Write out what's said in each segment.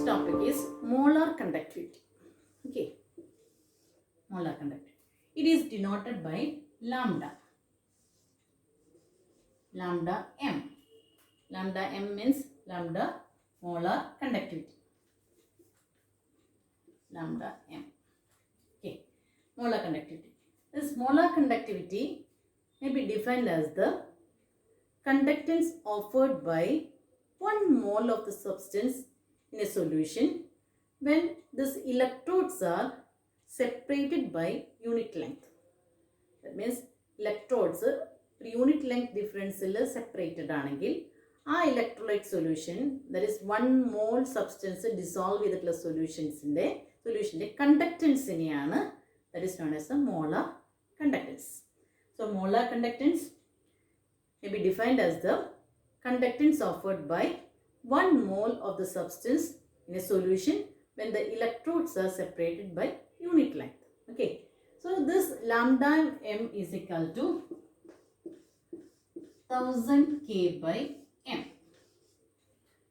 next topic is molar conductivity. Okay, molar conductivity. It is denoted by lambda. Lambda m. Lambda m means lambda molar conductivity. Lambda m. Okay, molar conductivity. This molar conductivity may be defined as the conductance offered by 1 mole of the substance in a solution when these electrodes are separated by unit length. That means electrodes unit length difference separated ആണെങ്കിൽ ആ electrolyte solution, that is 1 mole substance dissolve ചെയ്തിട്ടുള്ള solutionന്റെ conductance ഇനെയാണ് that is known as the molar conductance. So molar conductance may be defined as the conductance offered by 1 mole of the substance in a solution when the electrodes are separated by unit length. Okay, so this lambda m is equal to 1000 K by m,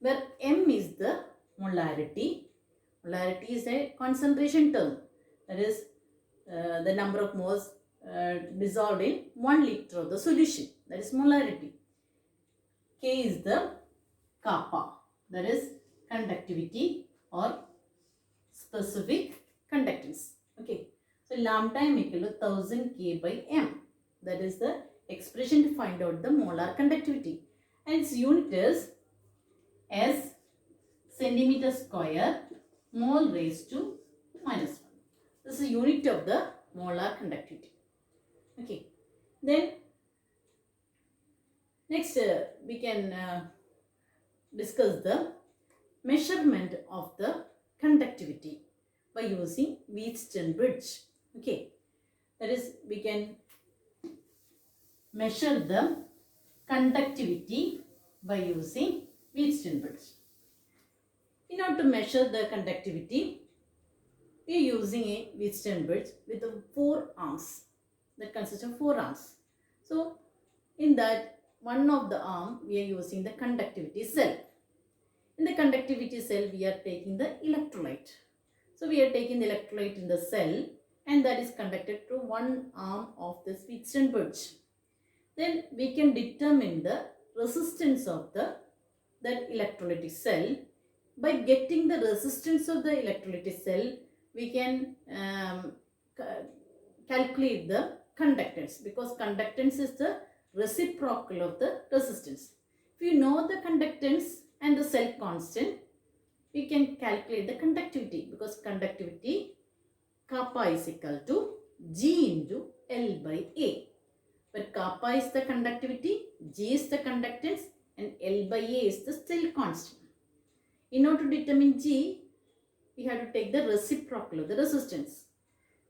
where m is the molarity. Molarity is a concentration term, that is the number of moles dissolved in 1 liter of the solution, that is molarity. K is the kappa, that is conductivity or specific conductance. Okay, so lambda m equal to 1000 K by m, that is the expression to find out the molar conductivity, and its unit is as centimeter square mole raised to minus 1. This is unit of the molar conductivity. Okay, then next we can discuss the measurement of the conductivity by using Wheatstone bridge. Okay, that is we can measure the conductivity by using Wheatstone bridge. In order to measure the conductivity, we are using a Wheatstone bridge with 4 arms that consist of 4 arms. So in that one of the arm we are using the conductivity cell. In the conductivity cell we are taking the electrolyte. So we are taking the electrolyte in the cell and that is conducted to one arm of this Wheatstone bridge. Then we can determine the resistance of that electrolytic cell. By getting the resistance of the electrolytic cell, we can calculate the conductance, because conductance is the reciprocal of the resistance. If you know the conductance and the cell constant, we can calculate the conductivity, because conductivity kappa is equal to G into L by A. But kappa is the conductivity, G is the conductance, and L by A is the cell constant. In order to determine G, we have to take the reciprocal of the resistance.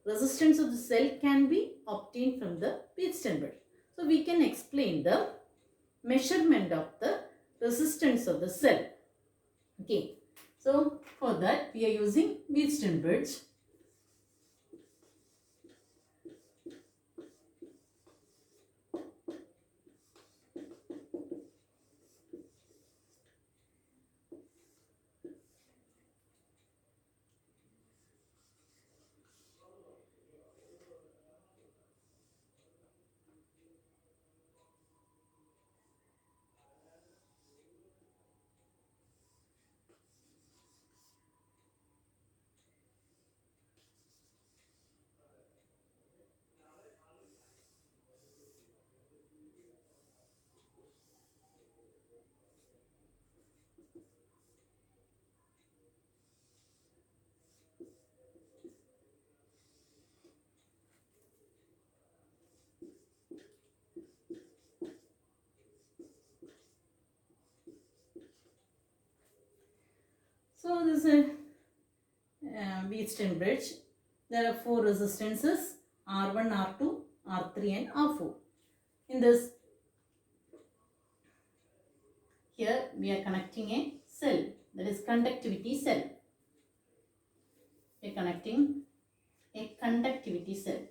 Resistance of the cell can be obtained from the Wheatstone bridge. So we can explain the measurement of the resistance of the cell. Okay, so for that we are using Wheatstone bridge. So this is a Wheatstone bridge. There are 4 resistances, R1, R2, R3 and R4. In this, here we are connecting a cell, that is conductivity cell. We are connecting a conductivity cell.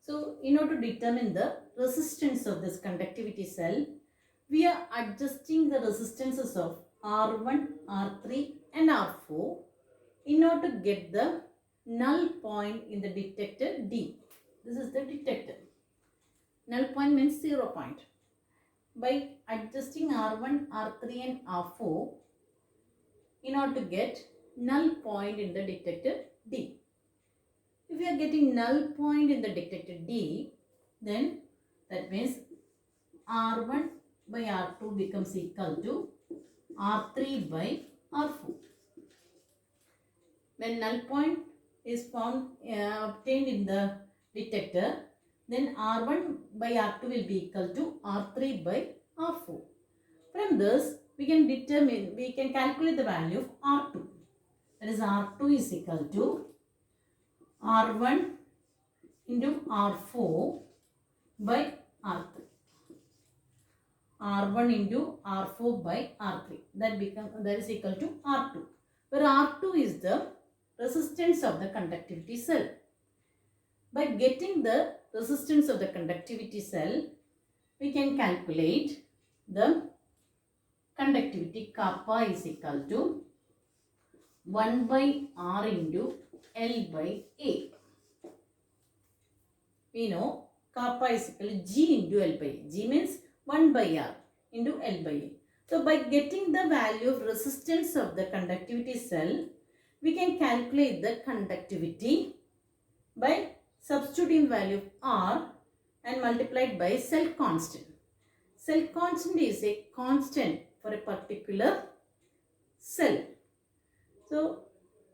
So in order to determine the resistance of this conductivity cell, we are adjusting the resistances of R1, R3 and R4 in order to get the null point in the detector D. This is the detector. Null point means 0 point. By adjusting R1, R3 and R4 in order to get null point in the detector D. If we are getting null point in the detector D, then that means R1 by R2 becomes equal to R3 by R4. When null point is found obtained in the detector, then R1 by R2 will be equal to R3 by R4. From this, we can calculate the value of R2. That is R2 is equal to R1 into R4 by R3. R1 into R4 by R3. That is equal to R2. Where R2 is the resistance of the conductivity cell. By getting the resistance of the conductivity cell, we can calculate the conductivity kappa is equal to 1 by R into L by A. We know kappa is equal to G into L by A. G means 1 by R into L by A. So by getting the value of resistance of the conductivity cell, we can calculate the conductivity by substituting value of R and multiplied by cell constant. Cell constant is a constant for a particular cell. So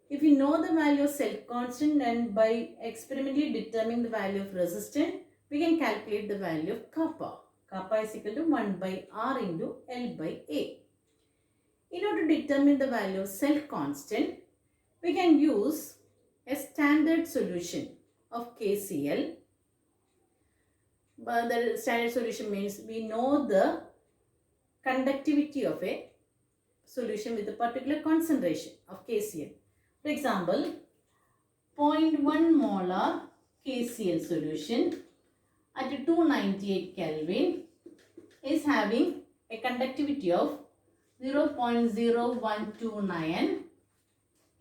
if you know the value of cell constant and by experimentally determining the value of resistance, we can calculate the value of kappa. Kappa is equal to 1 by R into L by A. In order to determine the value of cell constant, we can use a standard solution of KCl. But the standard solution means we know the conductivity of a solution with a particular concentration of KCl. For example, 0.1 molar KCl solution at 298 Kelvin is having a conductivity of 0.0129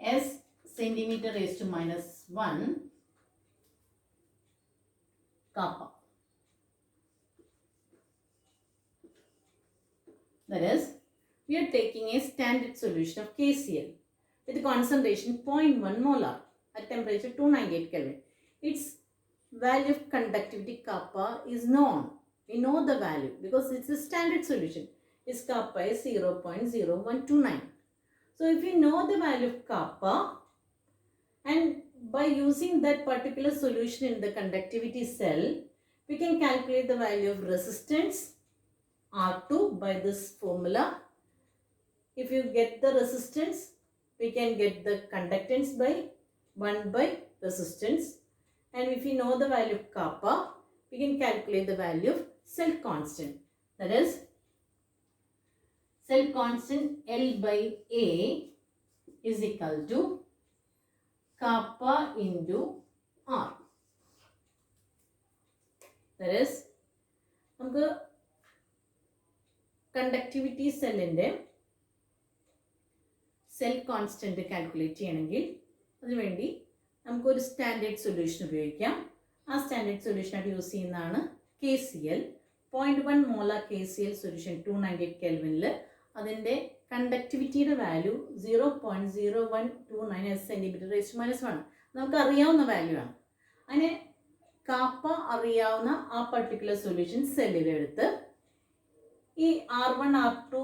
S centimeter raised to minus 1 kappa. That is, we are taking a standard solution of KCl with concentration 0.1 molar at temperature 298 Kelvin. Its value of conductivity kappa is known. We know the value because it's a standard solution. Its kappa is 0.0129. So if we know the value of kappa and by using that particular solution in the conductivity cell, we can calculate the value of resistance R2 by this formula. If you get the resistance, we can get the conductance by 1 by resistance. And if we know the value of kappa, we can calculate the value of cell constant. That is, cell constant L by A is equal to kappa into R. That is, നമുക്ക് conductivity cellന്റെ cell constant calculate ചെയ്യണമെങ്കിൽ അതിനുവേണ്ടി നമുക്കൊരു standard solution ഉപയോഗിക്കാം. ആ standard സൊല്യൂഷനായിട്ട് use ചെയ്യുന്നതാണ് KCl. 0.1 molar KCl solution 298 കെൽവിനിൽ അതിൻ്റെ കണ്ടക്ടിവിറ്റിയുടെ value 0.0129 centimetre റേസ്റ്റ് minus 1 നമുക്ക് അറിയാവുന്ന വാല്യൂ ആണ്. അതിനെ കാപ്പ അറിയാവുന്ന ആ പർട്ടിക്കുലർ സൊല്യൂഷൻ സെല്ലിലെടുത്ത് ഈ R1, R2,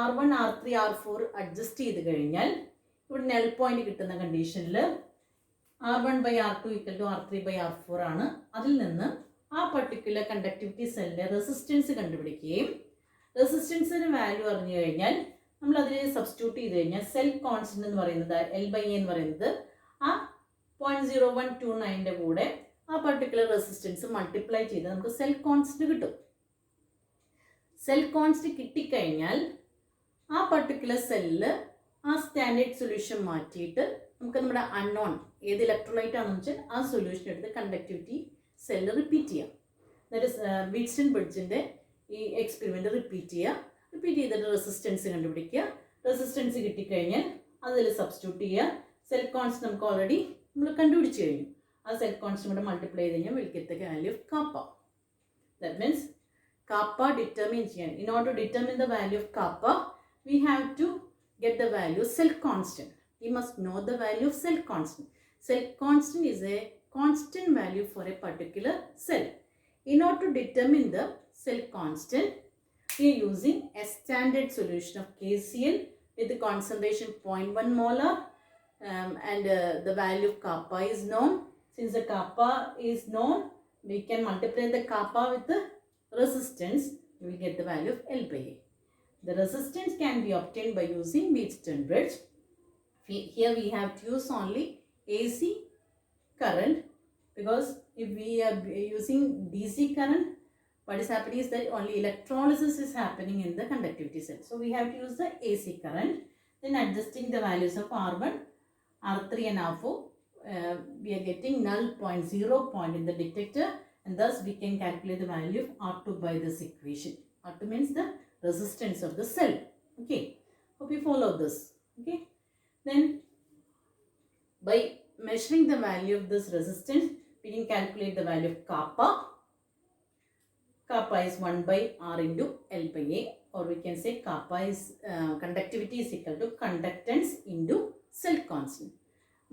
R1, R3, R4 adjust ചെയ്ത് കഴിഞ്ഞാൽ ഇവിടെ നെൽ പോയിന്റ് കിട്ടുന്ന കണ്ടീഷനിൽ R1 by R2 equal to R3 by R4 ആണ്. അതിൽ നിന്ന് ആ പർട്ടിക്കുലർ കണ്ടക്ടിവിറ്റി സെല്ലിൻ്റെ റെസിസ്റ്റൻസ് കണ്ടുപിടിക്കുകയും റെസിസ്റ്റൻസിന് വാല്യൂ അറിഞ്ഞു കഴിഞ്ഞാൽ നമ്മൾ അതിൽ സബ്സ്റ്റിറ്റ്യൂട്ട് ചെയ്ത് കഴിഞ്ഞാൽ സെൽ കോൺസ്റ്റന്റ് എന്ന് പറയുന്നത് L by A എന്ന് പറയുന്നത് ആ 0.0129ൻ്റെ കൂടെ ആ പർട്ടിക്കുലർ റെസിസ്റ്റൻസ് മൾട്ടിപ്ലൈ ചെയ്ത് നമുക്ക് സെൽ കോൺസ്റ്റന്റ് കിട്ടും. സെൽ കോൺസ്റ്റന്റ് കിട്ടിക്കഴിഞ്ഞാൽ ആ പർട്ടിക്കുലർ സെല്ലിൽ ആ സ്റ്റാൻഡേർഡ് സൊല്യൂഷൻ മാറ്റിയിട്ട് നമുക്ക് നമ്മുടെ അൺനോൺ ഏത് ഇലക്ട്രോലൈറ്റ് ആണെന്ന് വെച്ചാൽ ആ സൊല്യൂഷൻ എടുത്ത് കണ്ടക്ടിവിറ്റി സെല്ല് റിപ്പീറ്റ് ചെയ്യാം. ദാറ്റ് ഇസ് വീറ്റ്സ്റ്റൺ ബ്രിഡ്ജിൻ്റെ ഈ എക്സ്പെരിമെൻ്റ് റിപ്പീറ്റ് ചെയ്തിട്ട് റെസിസ്റ്റൻസ് കണ്ടുപിടിക്കുക. റെസിസ്റ്റൻസ് കിട്ടിക്കഴിഞ്ഞാൽ അതിൽ സബ്സ്റ്റിറ്റ്യൂട്ട് ചെയ്യുക. സെൽ കോൺസ്റ്റന്റ് നമുക്ക് ഓൾറെഡി നമ്മൾ കണ്ടുപിടിച്ച് കഴിഞ്ഞു. ആ സെൽ കോൺസ്റ്റന്റ് കൂടെ മൾട്ടിപ്ലൈ ചെയ്ത് കഴിഞ്ഞാൽ will get the value of kappa. That means kappa determine ചെയ്യാൻ, in order to determine the value of kappa we have to get the value cell constant. We must know the value of cell constant. Cell constant is a constant value for a particular cell. In order to determine the cell constant, we are using a standard solution of KCl with the concentration 0.1 molar and the value of kappa is known. Since the kappa is known, we can multiply the kappa with the resistance. We will get the value of L by A. The resistance can be obtained by using Wheatstone bridge. Here we have to use only AC current, because if we are using DC current, what is happening is that only electrolysis is happening in the conductivity cell. So we have to use the AC current. Then adjusting the values of R1, R3 and R4, we are getting null point, 0 point in the detector, and thus we can calculate the value of R2 by this equation. R2 means the resistance of the cell. Okay, hope you follow this. Okay, then by measuring the value of this resistance, we can calculate the value of kappa. Kappa is 1 by R into L by A, or we can say kappa is conductivity is equal to conductance into cell constant.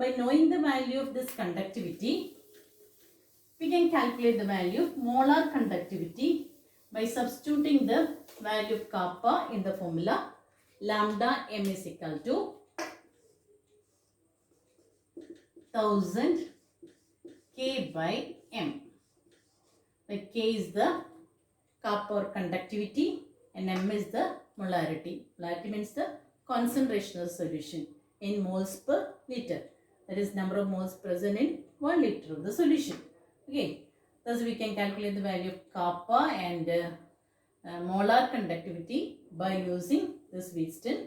By knowing the value of this conductivity, we can calculate the value of molar conductivity by substituting the value of kappa in the formula. Lambda m is equal to 1000 K by m. Like K is the kappa or conductivity and m is the molarity. Molarity means the concentration of solution in moles per liter. That is number of moles present in 1 liter of the solution. Okay. Thus we can calculate the value of kappa and molar conductivity by using this Wheatstone